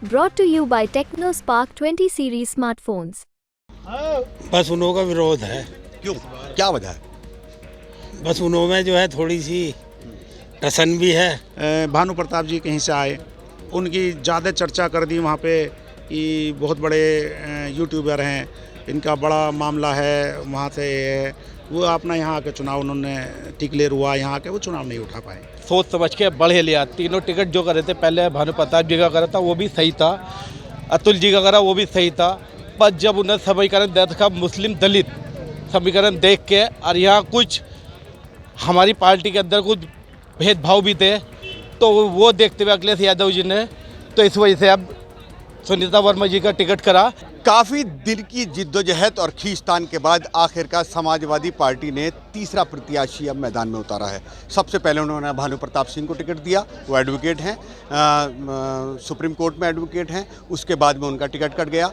Brought to you by TechnoSpark 20 series smartphones. बस उन्हों का विरोध है। क्यों, क्या वजह है? बस उन्हों में जो है थोड़ी सी टसन भी है। भानु प्रताप जी कहीं से आए, उनकी ज़्यादा चर्चा कर दी वहाँ पे कि बहुत बड़े यूट्यूबर हैं, इनका बड़ा मामला है, वहाँ से वो अपना यहाँ आके चुनाव उन्होंने टिकलेर हुआ, यहाँ आके वो चुनाव नहीं उठा पाए। सोच समझ के बढ़े लिया। तीनों टिकट जो करे थे, पहले भानु प्रताप जी का करा था वो भी सही था, अतुल जी का करा वो भी सही था, पर जब उन्हें समीकरण देखा मुस्लिम दलित समीकरण देख के और यहाँ कुछ हमारी पार्टी के अंदर कुछ भेदभाव भी थे, तो वो देखते हुए अखिलेश यादव जी ने तो इस वजह से अब सुनीता वर्मा जी का टिकट करा। काफ़ी दिन की जिद्दोजहद और खींचतान के बाद आखिरकार समाजवादी पार्टी ने तीसरा प्रत्याशी अब मैदान में उतारा है। सबसे पहले उन्होंने भानु प्रताप सिंह को टिकट दिया, वो एडवोकेट हैं, सुप्रीम कोर्ट में एडवोकेट हैं। उसके बाद में उनका टिकट कट गया,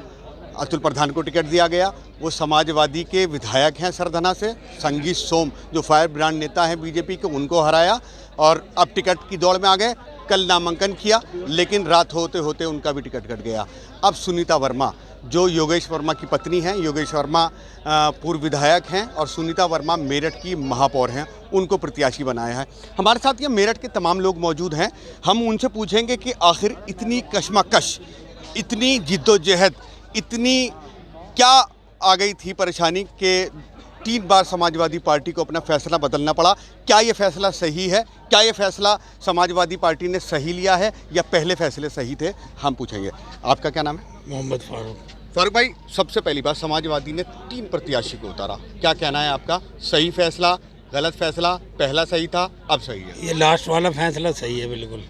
अतुल प्रधान को टिकट दिया गया। वो समाजवादी के विधायक हैं सरधना से, संगीत सोम जो फायर ब्रांड नेता हैं बीजेपी के, उनको हराया और अब टिकट की दौड़ में आ गए। कल नामांकन किया, लेकिन रात होते होते उनका भी टिकट कट गया। अब सुनीता वर्मा जो योगेश वर्मा की पत्नी हैं, योगेश वर्मा पूर्व विधायक हैं और सुनीता वर्मा मेरठ की महापौर हैं, उनको प्रत्याशी बनाया है। हमारे साथ ये मेरठ के तमाम लोग मौजूद हैं। हम उनसे पूछेंगे कि आखिर इतनी कशमकश, इतनी जिद्दोजहद, इतनी क्या आ गई थी परेशानी कि 3 बार समाजवादी पार्टी को अपना फैसला बदलना पड़ा। क्या ये फैसला सही है? क्या ये फैसला समाजवादी पार्टी ने सही लिया है या पहले फैसले सही थे? हम पूछेंगे। आपका क्या नाम है? मोहम्मद फारूक। फारूक भाई, सबसे पहली बात, समाजवादी ने 3 प्रत्याशी को उतारा, क्या कहना है आपका? सही फैसला, गलत फैसला? पहला सही था, अब सही है? ये लास्ट वाला फैसला सही है बिल्कुल।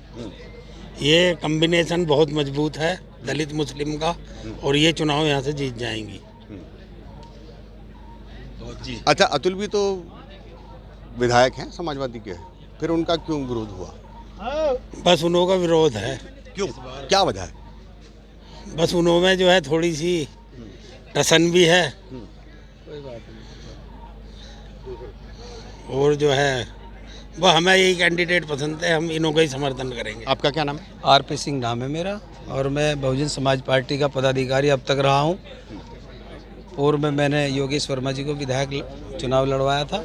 ये कम्बिनेशन बहुत मजबूत है दलित मुस्लिम का, और ये चुनाव यहाँ से जीत जाएंगी। अच्छा, अतुल भी तो विधायक हैं समाजवादी के, फिर उनका क्यों विरोध हुआ? बस उन्हों का विरोध है। क्यों, क्या वजह है? बस उन्हों में जो है थोड़ी सी टसन भी है, और जो है वो हमें यही कैंडिडेट पसंद है, हम इन्हों का ही समर्थन करेंगे। आपका क्या नाम है? आरपी सिंह नाम है मेरा, और मैं बहुजन समाज पार्टी का पदाधिकारी अब तक रहा हूँ। पूर्व में मैंने योगेश वर्मा जी को विधायक चुनाव लड़वाया था,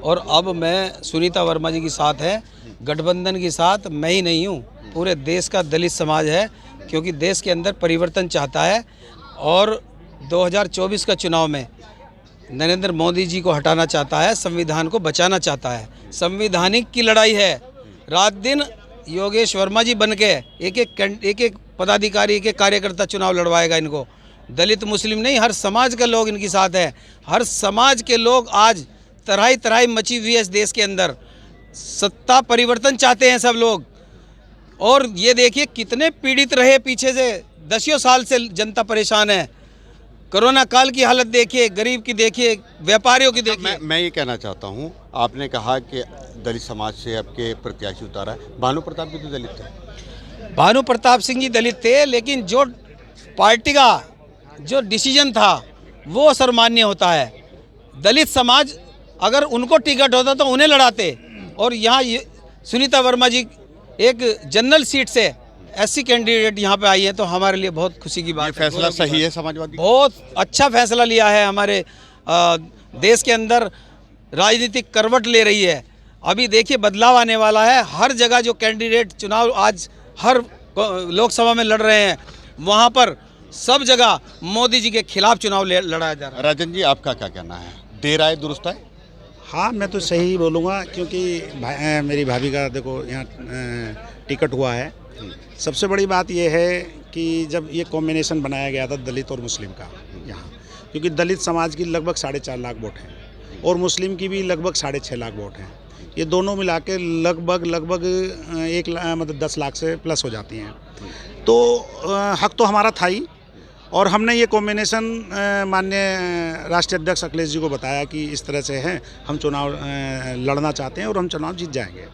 और अब मैं सुनीता वर्मा जी के साथ है। गठबंधन के साथ मैं ही नहीं हूँ, पूरे देश का दलित समाज है, क्योंकि देश के अंदर परिवर्तन चाहता है। और 2024 का चुनाव में नरेंद्र मोदी जी को हटाना चाहता है, संविधान को बचाना चाहता है। संवैधानिक की लड़ाई है। रात दिन योगेश वर्मा जी बन के एक एक पदाधिकारी, एक कार्यकर्ता चुनाव लड़वाएगा इनको। दलित मुस्लिम नहीं, हर समाज के लोग इनके साथ हैं। हर समाज के लोग आज तराई तराई मची हुई है इस देश के अंदर। सत्ता परिवर्तन चाहते हैं सब लोग। और ये देखिए कितने पीड़ित रहे पीछे से, 10 साल से जनता परेशान है। कोरोना काल की हालत देखिए, गरीब की देखिए, व्यापारियों की देखिए। मैं ये कहना चाहता हूँ, आपने कहा कि दलित समाज से आपके प्रत्याशी उतारा है। भानु प्रताप भी तो दलित थे। भानु प्रताप सिंह जी दलित थे, लेकिन जो पार्टी का जो डिसीजन था वो सर्वमान्य होता है। दलित समाज अगर उनको टिकट होता तो उन्हें लड़ाते, और यहाँ सुनीता वर्मा जी एक जनरल सीट से एससी कैंडिडेट यहाँ पे आई है, तो हमारे लिए बहुत खुशी की बात है। फैसला सही है समाजवादी? बहुत अच्छा फैसला लिया है। हमारे देश के अंदर राजनीतिक करवट ले रही है। अभी देखिए बदलाव आने वाला है। हर जगह जो कैंडिडेट चुनाव आज हर लोकसभा में लड़ रहे हैं, वहाँ पर सब जगह मोदी जी के खिलाफ चुनाव लड़ाया जा रहा है। राजन जी, आपका क्या कहना है? देर आए दुरुस्त आए? हाँ, मैं तो सही बोलूँगा, क्योंकि मेरी भाभी का देखो यहाँ टिकट हुआ है। सबसे बड़ी बात यह है कि जब ये कॉम्बिनेशन बनाया गया था दलित और मुस्लिम का यहाँ, क्योंकि दलित समाज की लगभग 4.5 लाख वोट हैं और मुस्लिम की भी लगभग 6.5 लाख वोट हैं। ये दोनों मिला के लगभग 10 लाख से प्लस हो जाती हैं। तो हक तो हमारा था ही, और हमने ये कॉम्बिनेशन माननीय राष्ट्रीय अध्यक्ष अखिलेश जी को बताया कि इस तरह से है, हम चुनाव लड़ना चाहते हैं और हम चुनाव जीत जाएंगे।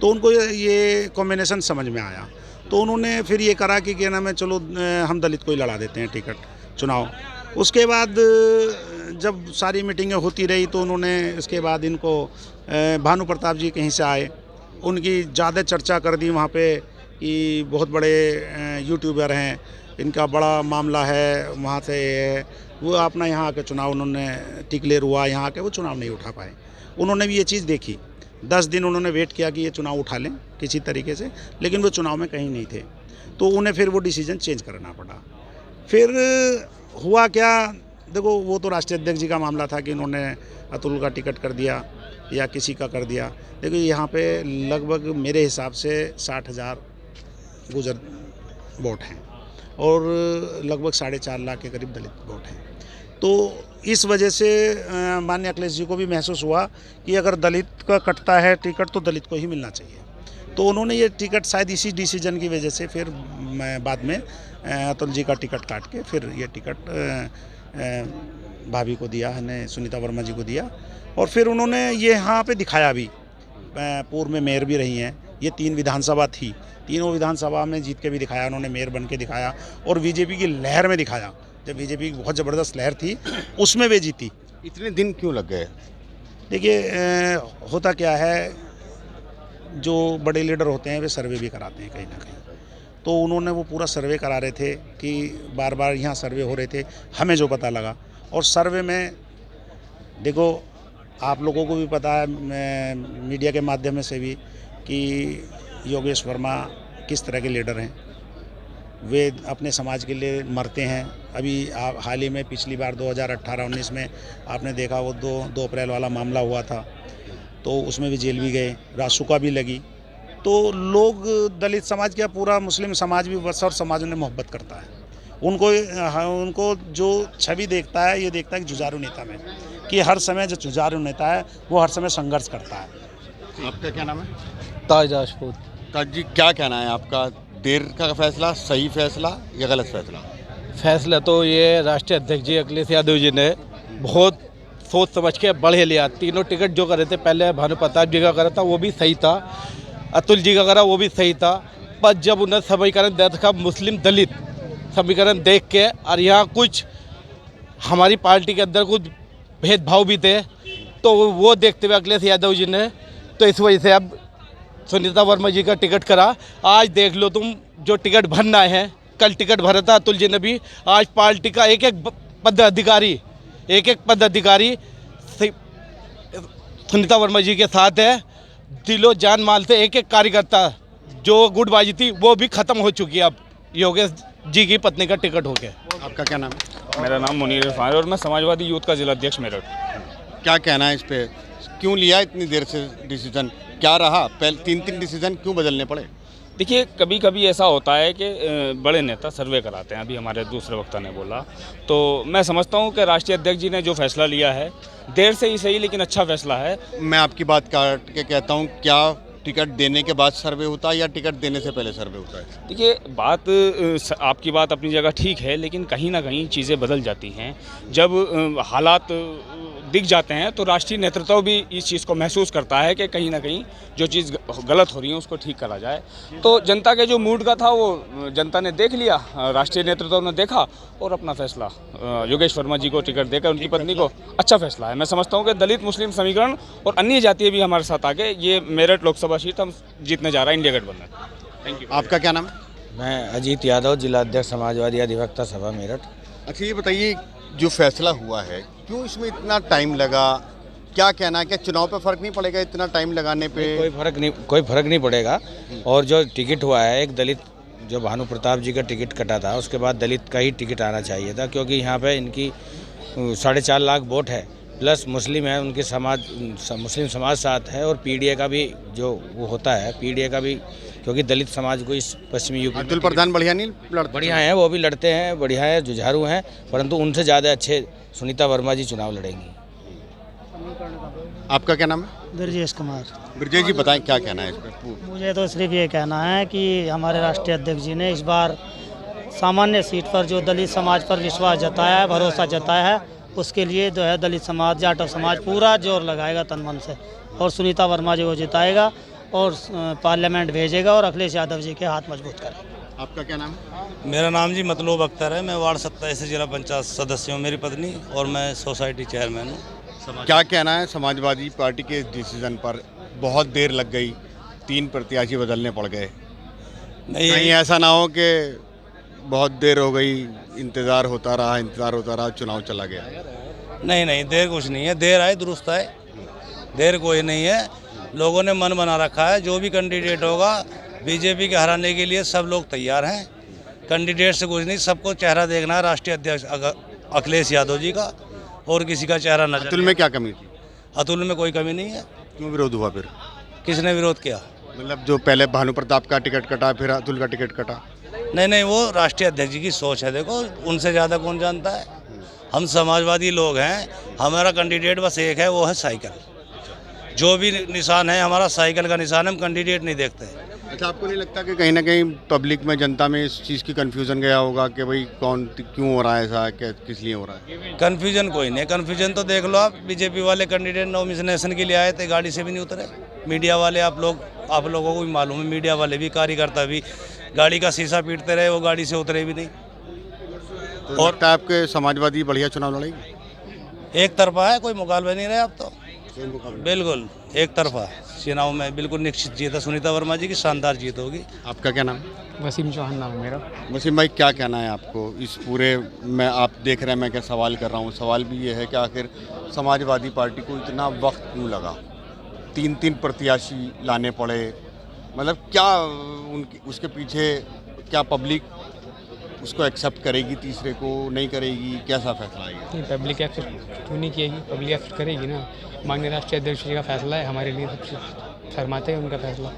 तो उनको ये कॉम्बिनेशन समझ में आया, तो उन्होंने फिर ये करा कि क्या नाम है, चलो हम दलित को ही लड़ा देते हैं टिकट चुनाव। उसके बाद जब सारी मीटिंगें होती रही, तो उन्होंने इसके बाद इनको भानु प्रताप जी कहीं से आए, उनकी ज़्यादा चर्चा कर दी वहाँ पे कि बहुत बड़े यूट्यूबर हैं, इनका बड़ा मामला है, वहाँ से है वो अपना यहाँ के चुनाव उन्होंने टिकलेर हुआ, यहाँ के वो चुनाव नहीं उठा पाए। उन्होंने भी ये चीज़ देखी, 10 दिन उन्होंने वेट किया कि ये चुनाव उठा लें किसी तरीके से, लेकिन वो चुनाव में कहीं नहीं थे, तो उन्हें फिर वो डिसीजन चेंज करना पड़ा। फिर हुआ क्या, देखो वो तो राष्ट्रीय अध्यक्ष जी का मामला था कि इन्होंने अतुल का टिकट कर दिया या किसी का कर दिया। देखिए यहाँ पे लगभग मेरे हिसाब से 60,000 गुजर वोट हैं और लगभग 4.5 लाख के करीब दलित वोट हैं। तो इस वजह से माननीय अखिलेश जी को भी महसूस हुआ कि अगर दलित का कटता है टिकट तो दलित को ही मिलना चाहिए। तो उन्होंने ये टिकट शायद इसी डिसीजन की वजह से फिर बाद में अतुल जी का टिकट काट के फिर ये टिकट भाभी को दिया है, सुनीता वर्मा जी को दिया। और फिर उन्होंने ये यहाँ पे दिखाया भी, पूर्व में मेयर भी रही हैं, ये 3 विधानसभा थी, तीनों विधानसभा में जीत के भी दिखाया उन्होंने, मेयर बन के दिखाया और बीजेपी की लहर में दिखाया। जब बीजेपी की बहुत ज़बरदस्त लहर थी उसमें वे जीती। इतने दिन क्यों लग गए? देखिए होता क्या है, जो बड़े लीडर होते हैं वे सर्वे भी कराते हैं कहीं ना कहीं, तो उन्होंने वो पूरा सर्वे करा रहे थे कि बार बार यहाँ सर्वे हो रहे थे। हमें जो पता लगा, और सर्वे में देखो आप लोगों को भी पता है मीडिया के माध्यम से भी कि योगेश वर्मा किस तरह के लीडर हैं, वे अपने समाज के लिए मरते हैं। अभी आप हाल ही में पिछली बार 2018-19 में आपने देखा वो 2 अप्रैल वाला मामला हुआ था, तो उसमें भी जेल भी गए, रासुका भी लगी। तो लोग दलित समाज क्या पूरा मुस्लिम समाज भी बसर समाज उन्हें मोहब्बत करता है। उनको जो छवि देखता है ये देखता है कि जुझारू नेता में, कि हर समय जो जुझारू नेता है वो हर समय संघर्ष करता है। आपका क्या नाम है? ताज राजपूत। ताज जी, क्या कहना है आपका? देर का फैसला सही फैसला या गलत फैसला? फैसला तो ये राष्ट्रीय अध्यक्ष जी अखिलेश यादव जी ने बहुत सोच समझ के बढ़े लिया। तीनों टिकट जो करे थे, पहले भानु प्रताप जी का करा था वो भी सही था, अतुल जी का करा वो भी सही था, पर जब उन्हें समीकरण देखा मुस्लिम दलित समीकरण देख के, और यहाँ कुछ हमारी पार्टी के अंदर कुछ भेदभाव भी थे, तो वो देखते हुए अखिलेश यादव जी ने तो इस वजह से अब सुनीता वर्मा जी का टिकट करा। आज देख लो तुम, जो टिकट भरना है, कल टिकट भरा था अतुल जी ने भी, आज पार्टी का एक एक पदाधिकारी सुनीता वर्मा जी के साथ है। दिलो जान माल से एक कार्यकर्ता जो गुटबाजी थी वो भी खत्म हो चुकी है अब योगेश जी की पत्नी का टिकट हो गया। आपका क्या नाम है? मेरा नाम मुनीर इरफान है और मैं समाजवादी यूथ का जिला अध्यक्ष मेरठ। क्या कहना है इस पे? क्यों लिया इतनी देर से डिसीजन? क्या रहा? पहले 3 डिसीजन क्यों बदलने पड़े? देखिए, कभी कभी ऐसा होता है कि बड़े नेता सर्वे कराते हैं। अभी हमारे दूसरे वक्ता ने बोला, तो मैं समझता हूं कि राष्ट्रीय अध्यक्ष जी ने जो फैसला लिया है, देर से ही सही लेकिन अच्छा फैसला है। मैं आपकी बात काट के कहता हूँ, क्या टिकट देने के बाद सर्वे होता है या टिकट देने से पहले सर्वे होता है? देखिए, आपकी बात अपनी जगह ठीक है, लेकिन कहीं ना कहीं चीज़ें बदल जाती हैं। जब हालात दिख जाते हैं तो राष्ट्रीय नेतृत्व भी इस चीज़ को महसूस करता है कि कहीं ना कहीं जो चीज़ गलत हो रही है उसको ठीक करा जाए। तो जनता के जो मूड का था वो जनता ने देख लिया, राष्ट्रीय नेतृत्व ने देखा और अपना फैसला योगेश वर्मा जी को टिकट देकर उनकी पत्नी को अच्छा फैसला है। मैं समझता हूँ कि दलित मुस्लिम समीकरण और अन्य जातीय भी हमारे साथ आगे, ये मेरठ लोकसभा सीट हम जीतने जा रहा है इंडिया गठबंधन। Thank you. आपका क्या नाम है? मैं अजीत यादव, जिला अध्यक्ष समाजवादी अधिवक्ता सभा मेरठ। अच्छा, ये बताइए, जो फैसला हुआ है क्यों इसमें इतना टाइम लगा? क्या कहना है, क्या चुनाव पे फर्क नहीं पड़ेगा इतना टाइम लगाने पे? कोई फर्क नहीं पड़ेगा। और जो टिकट हुआ है, एक दलित जो भानु प्रताप जी का टिकट कटा था, उसके बाद दलित का ही टिकट आना चाहिए था, क्योंकि यहाँ पे इनकी 4.5 लाख वोट है, प्लस मुस्लिम है, उनके मुस्लिम समाज साथ है, और पीडीए का भी जो वो होता है, पीडीए का भी, क्योंकि दलित समाज को इस पश्चिमी यूपी अतुल प्रधान बढ़िया नहीं लड़ते? बढ़िया हैं, वो भी लड़ते हैं, बढ़िया है, जुझारू हैं, परंतु उनसे ज़्यादा अच्छे सुनीता वर्मा जी चुनाव लड़ेंगी। आपका क्या नाम है? ब्रजेश कुमार। ब्रजेश जी, बताएं क्या कहना है इस पर? मुझे तो सिर्फ ये कहना है कि हमारे राष्ट्रीय अध्यक्ष जी ने इस बार सामान्य सीट पर जो दलित समाज पर विश्वास जताया है, भरोसा जताया है, उसके लिए जो है दलित समाज, जाटव समाज पूरा जोर लगाएगा तन मन से, और सुनीता वर्मा जी को जिताएगा और पार्लियामेंट भेजेगा और अखिलेश यादव जी के हाथ मजबूत करेगा। आपका क्या नाम है? मेरा नाम जी मतलूब अख्तर है। मैं वार्ड 27 से जिला पंचायत सदस्य हूँ, मेरी पत्नी, और मैं सोसाइटी चेयरमैन हूँ। क्या कहना है समाजवादी पार्टी के इस डिसीजन पर? बहुत देर लग गई, 3 प्रत्याशी बदलने पड़ गए। नहीं कहीं ऐसा ना हो कि बहुत देर हो गई, इंतज़ार होता रहा, चुनाव चला गया। नहीं, देर कुछ नहीं है, देर आए दुरुस्त आए, देर कोई नहीं है। लोगों ने मन बना रखा है, जो भी कैंडिडेट होगा बीजेपी के हराने के लिए सब लोग तैयार हैं। कैंडिडेट से कुछ नहीं, सबको चेहरा देखना है राष्ट्रीय अध्यक्ष अखिलेश यादव जी का, और किसी का चेहरा नजर। अतुल में क्या कमी थी? अतुल में कोई कमी नहीं है। क्यों विरोध हुआ फिर? किसने विरोध किया? मतलब जो पहले भानु प्रताप का टिकट कटा, फिर अतुल का टिकट कटा। नहीं, वो राष्ट्रीय अध्यक्ष जी की सोच है। देखो, उनसे ज़्यादा कौन जानता है। हम समाजवादी लोग हैं, हमारा कैंडिडेट बस एक है, वो है साइकिल। जो भी निशान है हमारा साइकिल का निशान है, हम कैंडिडेट नहीं देखते। अच्छा, आपको नहीं लगता कि कहीं ना कहीं पब्लिक में, जनता में इस चीज़ की कन्फ्यूज़न गया होगा कि भाई क्यों हो रहा है ऐसा, किस लिए हो रहा है? कन्फ्यूजन कोई नहीं, कन्फ्यूजन तो देख लो आप। बीजेपी वाले कैंडिडेट नॉमिनेशन के लिए आए थे, गाड़ी से भी नहीं उतरे। मीडिया वाले आप लोगों को भी मालूम है, मीडिया वाले भी, कार्यकर्ता भी गाड़ी का शीशा पीटते रहे, वो गाड़ी से उतरे भी नहीं। तो और आपके समाजवादी बढ़िया चुनाव लड़ेगी? एक तरफा है, कोई मुकाबला नहीं रहे अब तो। बिल्कुल एक तरफा चुनाव में बिल्कुल निश्चित जीत है। सुनीता वर्मा जी की शानदार जीत होगी। आपका क्या नाम है? वसीम चौहान नाम है मेरा। वसीम भाई, क्या कहना है आपको इस पूरे में? आप देख रहे हैं मैं क्या सवाल कर रहा हूँ, सवाल भी ये है कि आखिर समाजवादी पार्टी को इतना वक्त क्यों लगा? 3 प्रत्याशी लाने पड़े, मतलब क्या उनके उसके पीछे क्या पब्लिक उसको एक्सेप्ट करेगी, तीसरे को नहीं करेगी, कैसा फैसला आएगा? नहीं, पब्लिक एक्सेप्ट क्यों नहीं किएगी, पब्लिक एक्सेप्ट करेगी ना। माननीय राष्ट्रीय अध्यक्ष जी का फैसला है, हमारे लिए सबसे शर्माते हैं उनका फैसला।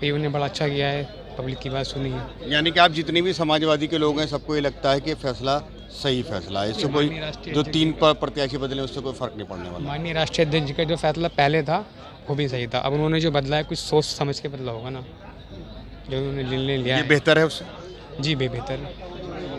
ये उन्होंने बड़ा अच्छा किया है, पब्लिक की बात सुनी है। यानी कि आप जितने भी समाजवादी के लोग हैं, सबको ये लगता है कि फैसला सही फैसला है, इससे कोई जो 3 प्रत्याशी बदले उससे कोई फर्क नहीं पड़ने वाला। माननीय राष्ट्रीय अध्यक्ष जी का जो फैसला पहले था वो भी सही था, अब उन्होंने जो बदला है कुछ सोच समझ के बदला होगा ना, जो उन्होंने निर्णय लिया ये है। बेहतर है उससे? जी बेहतर है,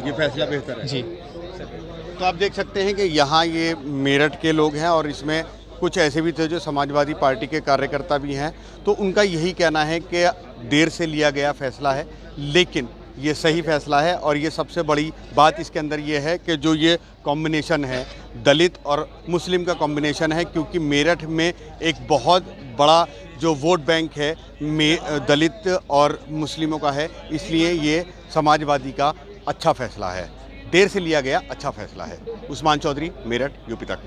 ये फैसला बेहतर है जी। तो आप देख सकते हैं कि यहाँ ये मेरठ के लोग हैं और इसमें कुछ ऐसे भी थे जो समाजवादी पार्टी के कार्यकर्ता भी हैं। तो उनका यही कहना है कि देर से लिया गया फैसला है, लेकिन ये सही फैसला है। और ये सबसे बड़ी बात इसके अंदर ये है कि जो ये कॉम्बिनेशन है दलित और मुस्लिम का कॉम्बिनेशन है, क्योंकि मेरठ में एक बहुत बड़ा जो वोट बैंक है दलित और मुस्लिमों का है, इसलिए ये समाजवादी का अच्छा फैसला है। देर से लिया गया अच्छा फैसला है। उस्मान चौधरी, मेरठ, यूपी तक।